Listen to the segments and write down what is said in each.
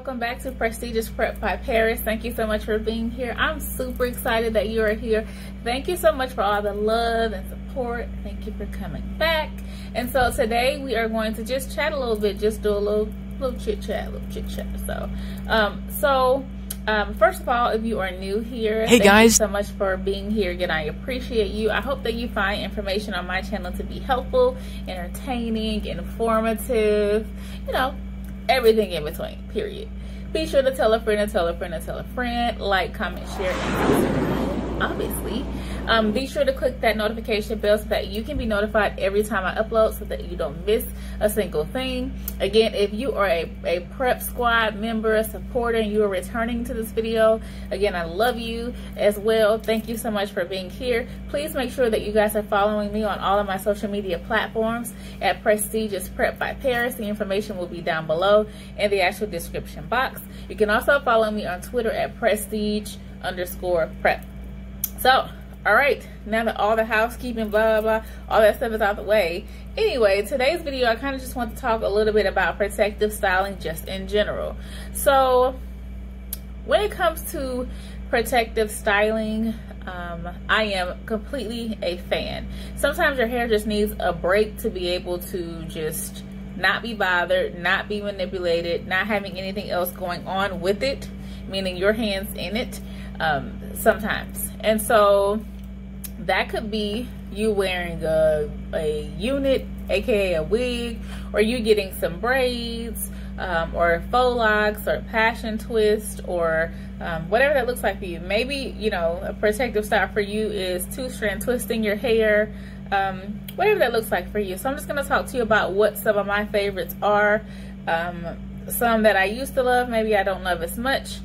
welcome back to Prestigious Prep by Paris. Thank you so much for being here. I'm super excited that you are here. Thank you so much for all the love and support. Thank you for coming back. And so today we are going to just chat a little bit, just do a little chit chat. First of all, if you are new here, hey guys, thank you so much for being here again. I appreciate you. I hope that you find information on my channel to be helpful, entertaining, informative, you know, everything in between, period. Be sure to tell a friend and tell a friend and tell a friend. Like, comment, share, and subscribe, obviously. Be sure to click that notification bell so that you can be notified every time I upload so that you don't miss a single thing. Again, if you are a Prep Squad member, a supporter, and you are returning to this video, again, I love you as well. Thank you so much for being here. Please make sure that you guys are following me on all of my social media platforms at Prestigious Prep by Paris. The information will be down below in the actual description box. You can also follow me on Twitter at prestige_prep. So, all right, now that all the housekeeping, blah, blah, blah, all that stuff is out the way. Anyway, today's video, I kind of just want to talk a little bit about protective styling just in general. So when it comes to protective styling, I am completely a fan. Sometimes your hair just needs a break to be able to just not be bothered, not be manipulated, not having anything else going on with it, meaning your hands in it sometimes. And so that could be you wearing a unit, aka a wig, or you getting some braids, or faux locks, or passion twist, or whatever that looks like for you. Maybe, you know, a protective style for you is 2-strand twisting your hair, whatever that looks like for you. So I'm just going to talk to you about what some of my favorites are. Some that I used to love, maybe I don't love as much.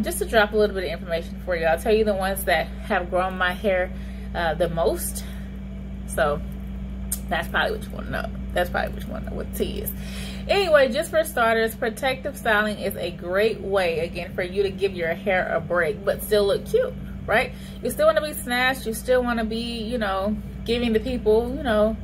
Just to drop a little bit of information for you. I'll tell you the ones that have grown my hair the most. So that's probably what you want to know. That's probably what you want to know, what the tea is. Anyway, just for starters, protective styling is a great way, again, for you to give your hair a break, but still look cute, right? You still want to be snatched. You still want to be, you know, giving the people, you know,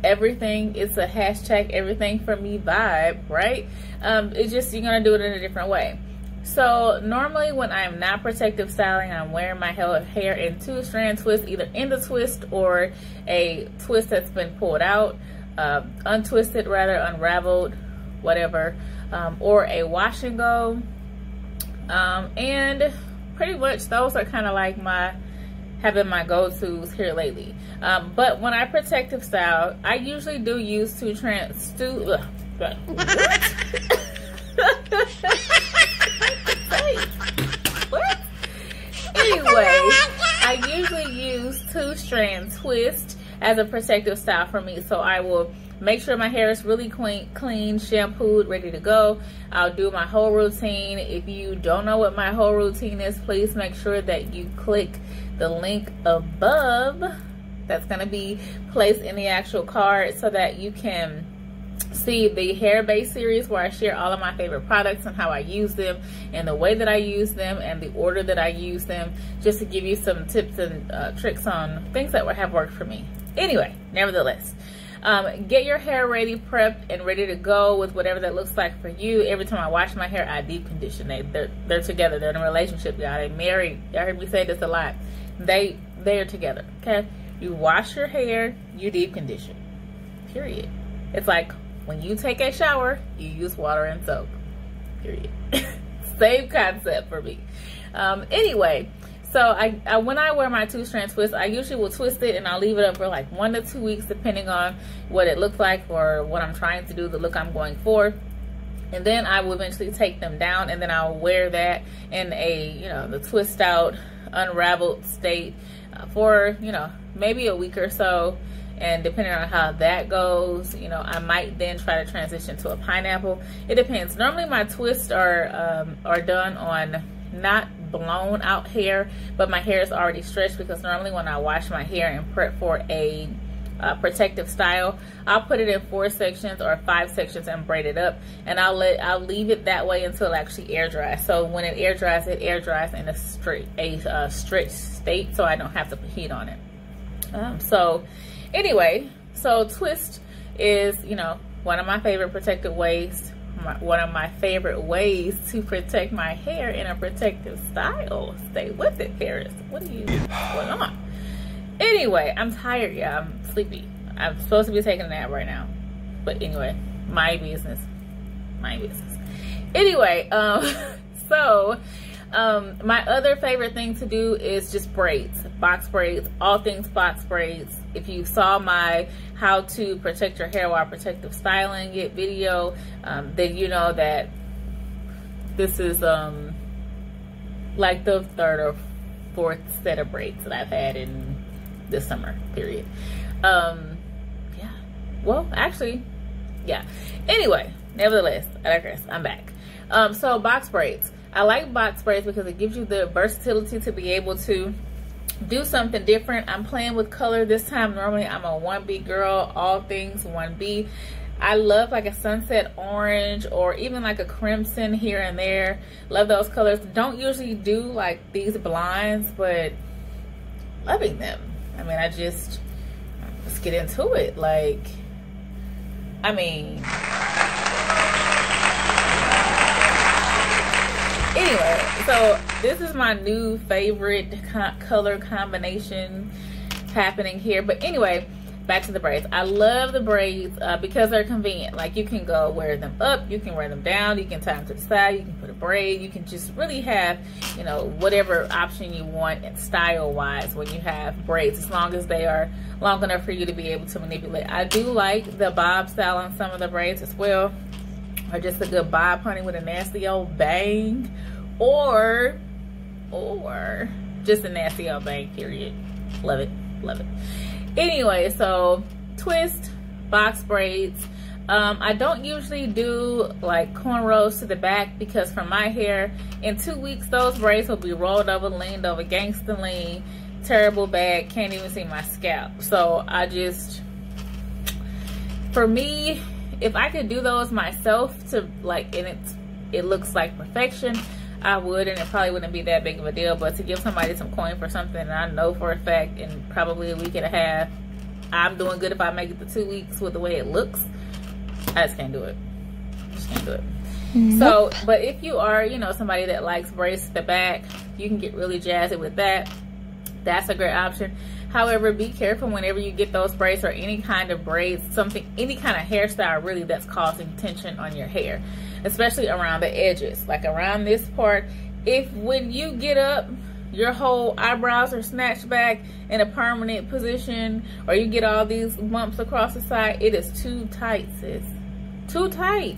everything. It's a hashtag everything for me vibe, right? It's just, you're going to do it in a different way. So normally when I'm not protective styling, I'm wearing my hair in 2-strand twist, either in the twist or a twist that's been pulled out, untwisted rather, unraveled, whatever, or a wash and go. And pretty much those are kind of like have been my go-tos here lately. But when I protective style, I usually do use 2-strand what? Anyway, I usually use 2-strand twist as a protective style for me. So I will make sure my hair is really clean, shampooed, ready to go. I'll do my whole routine. If you don't know what my whole routine is, please make sure that you click the link above. That's going to be placed in the actual card so that you can see the hair base series where I share all of my favorite products and how I use them and the way that I use them and the order that I use them, just to give you some tips and tricks on things that have worked for me. Anyway, nevertheless, get your hair ready, prepped, and ready to go with whatever that looks like for you. Every time I wash my hair, I deep condition. They're together. They're in a relationship, y'all. They married. Y'all heard me say this a lot. They're together. Okay, you wash your hair, you deep condition. Period. It's like when you take a shower, you use water and soap. Period. Same concept for me. Anyway, so when I wear my 2-strand twist, I usually will twist it and I'll leave it up for like 1 to 2 weeks, depending on what it looks like or what I'm trying to do, the look I'm going for. And then I will eventually take them down, and then I'll wear that in a, you know, the twist out, unraveled state for, you know, maybe a week or so. And depending on how that goes, you know, I might then try to transition to a pineapple. It depends. Normally my twists are done on not blown out hair, but my hair is already stretched, because normally when I wash my hair and prep for a protective style, I'll put it in 4 sections or 5 sections and braid it up, and I'll leave it that way until it actually air dries. So when it air dries in a stretched state, so I don't have to put heat on it. So anyway, so twist is, you know, one of my favorite protective ways one of my favorite ways to protect my hair in a protective style. Stay with it, Paris. What are you going on? Anyway, I'm tired, y'all. I'm sleepy. I'm supposed to be taking a nap right now. But anyway, my business. My business. Anyway, my other favorite thing to do is just braids, box braids, all things box braids. If you saw my how to protect your hair while protective styling it video, then you know that this is like the third or fourth set of braids that I've had in this summer period. Yeah, well, actually, yeah. Anyway, nevertheless, I digress. I'm back. So box braids. I like box braids because it gives you the versatility to be able to do something different. I'm playing with color this time. Normally I'm a 1B girl, all things 1B. I love like a sunset orange or even like a crimson here and there. Love those colors. Don't usually do like these blinds, but loving them. I mean, let's get into it. Like, I mean, anyway, so this is my new favorite color combination happening here. But anyway, back to the braids. I love the braids because they're convenient. Like, you can go wear them up, you can wear them down, you can tie them to the side, you can put a braid, you can just really have, you know, whatever option you want and style wise when you have braids, as long as they are long enough for you to be able to manipulate. I do like the bob style on some of the braids as well, or just a good bob honey with a nasty old bang, or just a nasty old bang, period. Love it, love it. Anyway, so twist, box braids. I don't usually do like cornrows to the back because for my hair, in 2 weeks, those braids will be rolled over, leaned over, gangsta lean, terrible bad, can't even see my scalp. So I just, for me, if I could do those myself to like, and it looks like perfection, I would, and it probably wouldn't be that big of a deal. But to give somebody some coin for something that I know for a fact in probably a week and a half, I'm doing good if I make it to 2 weeks with the way it looks. I just can't do it. Just can't do it. Mm-hmm. So, but if you are, you know, somebody that likes braids to the back, you can get really jazzy with that. That's a great option. However, be careful whenever you get those braids or any kind of braids, any kind of hairstyle really that's causing tension on your hair, especially around the edges, like around this part. If when you get up, your whole eyebrows are snatched back in a permanent position, or you get all these bumps across the side, it is too tight, sis. Too tight.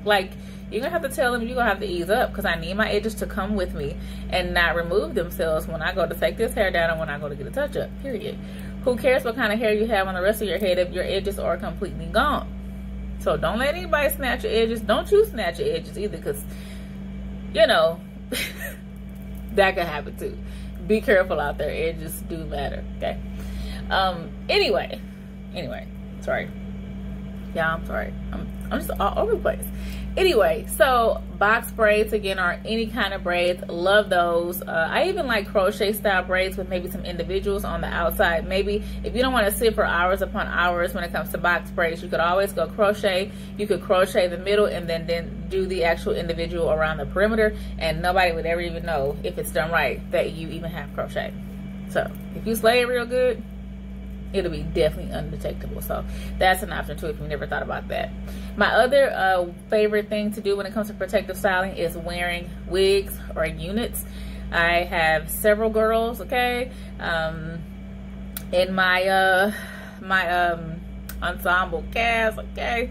Like, you're gonna have to tell them you're gonna have to ease up, because I need my edges to come with me and not remove themselves when I go to take this hair down and when I go to get a touch up, period. Who cares what kind of hair you have on the rest of your head if your edges are completely gone? So don't let anybody snatch your edges. Don't you snatch your edges either, because, you know, that could happen too. Be careful out there. Edges do matter, okay? Anyway, sorry. Yeah, I'm sorry. I'm just all over the place. Anyway, so box braids again are any kind of braids. Love those. I even like crochet style braids with maybe some individuals on the outside. Maybe if you don't want to sit for hours upon hours when it comes to box braids, you could always go crochet. You could crochet the middle and then do the actual individual around the perimeter, and nobody would ever even know, if it's done right, that you even have crochet. So if you slay it real good, it'll be definitely undetectable. So that's an option too if you've never thought about that. My other favorite thing to do when it comes to protective styling is wearing wigs or units. I have several girls, okay, in my ensemble cast, okay.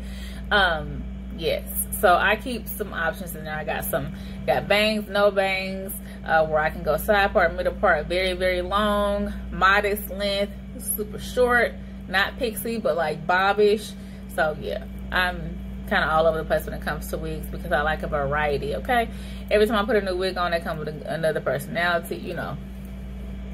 Yes, so I keep some options in there. I got bangs, no bangs, where I can go side part, middle part, very, very long, modest length, super short, not pixie, but like bobbish. So yeah, I'm kind of all over the place when it comes to wigs because I like a variety, okay? Every time I put a new wig on, they come with another personality, you know,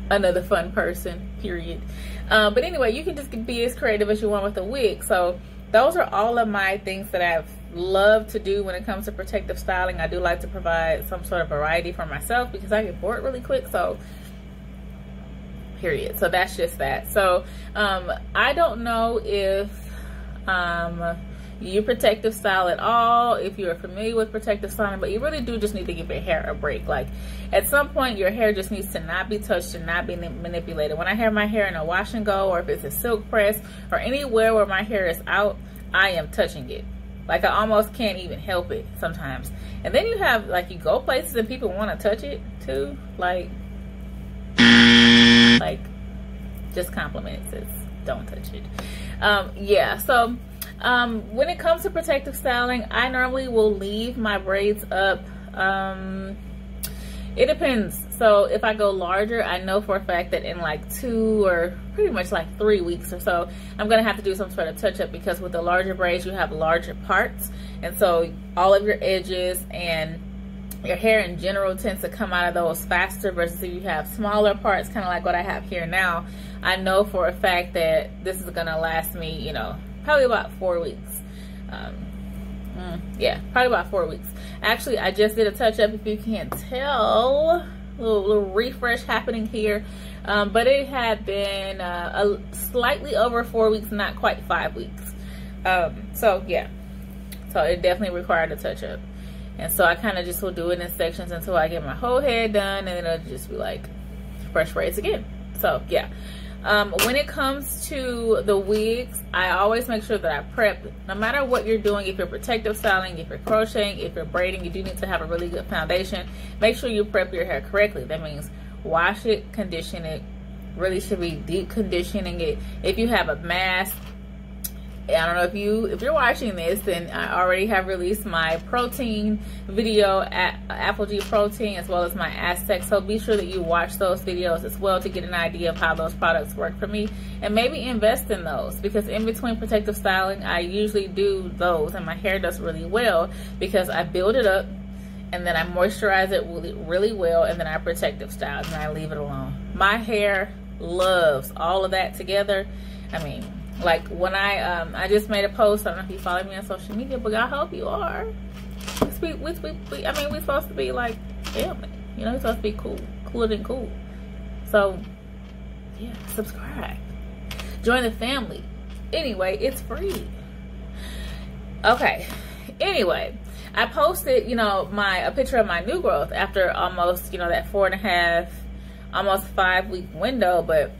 another fun person, period. But anyway, you can just be as creative as you want with the wig. So those are all of my things that I've loved to do when it comes to protective styling. I do like to provide some sort of variety for myself because I get bored really quick. So period. So that's just that. So I don't know if you protective style at all, if you're familiar with protective styling, but you really do just need to give your hair a break. Like at some point your hair just needs to not be touched and not be manipulated. When I have my hair in a wash and go, or if it's a silk press or anywhere where my hair is out, I am touching it. Like I almost can't even help it sometimes. And then you have, like, you go places and people want to touch it too. Like just compliments, it's don't touch it. Yeah, so when it comes to protective styling, I normally will leave my braids up. It depends. So if I go larger, I know for a fact that in like 2 or pretty much like 3 weeks or so, I'm gonna have to do some sort of touch up, because with the larger braids you have larger parts, and so all of your edges and your hair in general tends to come out of those faster, versus if you have smaller parts, kind of like what I have here now. I know for a fact that this is gonna last me, you know, probably about 4 weeks. Yeah, probably about 4 weeks. Actually, I just did a touch up, if you can't tell, a little refresh happening here, but it had been a slightly over 4 weeks, not quite 5 weeks. So yeah, so it definitely required a touch up. And so I kind of just will do it in sections until I get my whole head done, and then it'll just be like fresh braids again. So yeah, when it comes to the wigs, I always make sure that I prep. No matter what you're doing, if you're protective styling, if you're crocheting, if you're braiding, you do need to have a really good foundation. Make sure you prep your hair correctly. That means wash it, condition it. Really should be deep conditioning it. If you have a mask, I don't know if you're watching this, then I already have released my protein video at Apple G Protein, as well as my Aztec. So be sure that you watch those videos as well to get an idea of how those products work for me, and maybe invest in those, because in between protective styling, I usually do those, and my hair does really well because I build it up and then I moisturize it really well, and then I protective style and I leave it alone. My hair loves all of that together. I mean, like when I just made a post, I don't know if you follow me on social media, but I hope you are. I mean, we're supposed to be like family, you know, we're supposed to be cooler than cool. So yeah, subscribe, join the family. Anyway, it's free. Okay, anyway, I posted, you know, a picture of my new growth after almost, you know, that 4.5, almost 5 week window. But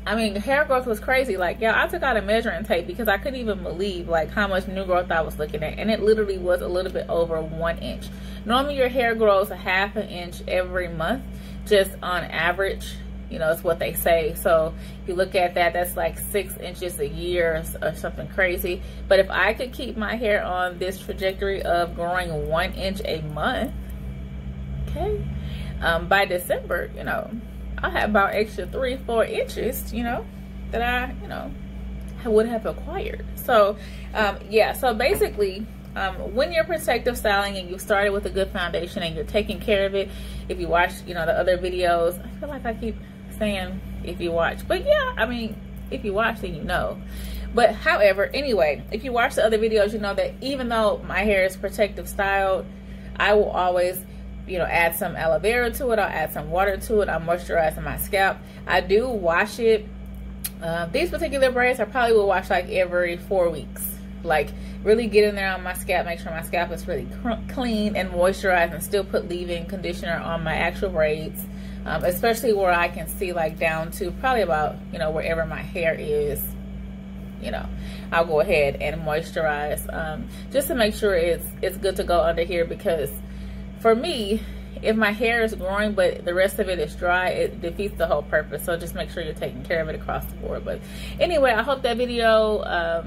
I mean, hair growth was crazy. Like, yeah, I took out a measuring tape because I couldn't even believe like how much new growth I was looking at, and it literally was a little bit over 1 inch. Normally your hair grows 1/2 inch every month, just on average, you know, it's what they say. So if you look at that, that's like 6 inches a year or something crazy. But if I could keep my hair on this trajectory of growing 1 inch a month, okay, by December, you know, I have about extra 3-4 inches, you know, that I would have acquired. So yeah, so basically, when you're protective styling and you started with a good foundation and you're taking care of it, if you watch, you know, the other videos, I feel like I keep saying if you watch, but yeah, I mean, if you watch, then you know. But however, anyway, if you watch the other videos, you know that even though my hair is protective styled, I will always, you know, add some aloe vera to it. I'll add some water to it. I'm moisturizing my scalp. I do wash it. These particular braids I probably will wash like every 4 weeks. Like really get in there on my scalp, make sure my scalp is really clean and moisturized, and still put leave-in conditioner on my actual braids, especially where I can see like down to probably about, you know, wherever my hair is. You know, I'll go ahead and moisturize just to make sure it's good to go under here, because for me, if my hair is growing but the rest of it is dry, it defeats the whole purpose. So just make sure you're taking care of it across the board. But anyway, I hope that video,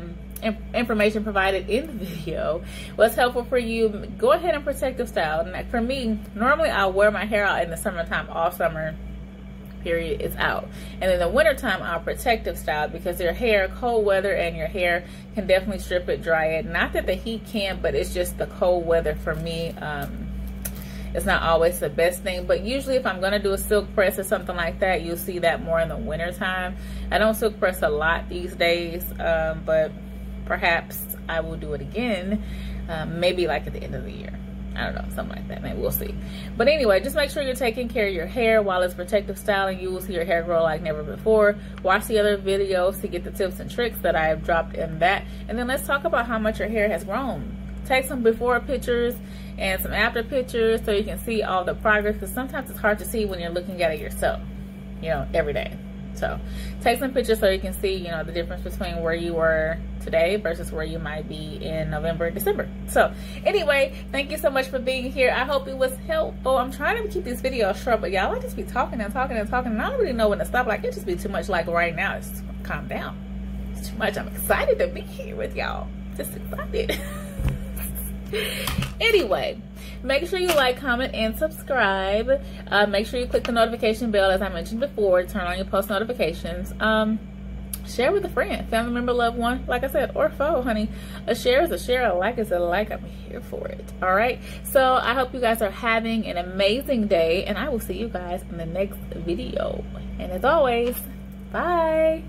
information provided in the video was helpful for you. Go ahead and protective style. And for me, normally I'll wear my hair out in the summertime, all summer period, it's out. And in the wintertime, I'll protective style, because your hair, cold weather, and your hair can definitely strip it, dry it. Not that the heat can, but it's just the cold weather for me. It's not always the best thing, but usually if I'm going to do a silk press or something like that, you'll see that more in the winter time. I don't silk press a lot these days, but perhaps I will do it again, maybe like at the end of the year. I don't know, something like that. Maybe we'll see. But anyway, just make sure you're taking care of your hair while it's protective styling. You will see your hair grow like never before. Watch the other videos to get the tips and tricks that I have dropped in that. And then let's talk about how much your hair has grown. Take some before pictures and some after pictures so you can see all the progress, because sometimes it's hard to see when you're looking at it yourself, you know, every day. So take some pictures so you can see, you know, the difference between where you were today versus where you might be in November, December. So anyway, thank you so much for being here. I hope it was helpful. I'm trying to keep these videos short, but y'all, I just be talking and talking and talking, and I don't really know when to stop. Like, it just be too much. Like right now, it's calm down. It's too much. I'm excited to be here with y'all. Just excited. Anyway, make sure you like, comment, and subscribe. Make sure you click the notification bell, as I mentioned before, to turn on your post notifications. Share with a friend, family member, loved one, like I said, or foe, honey. A share is a share, a like is a like. I'm here for it. All right, so I hope you guys are having an amazing day, and I will see you guys in the next video. And as always, bye.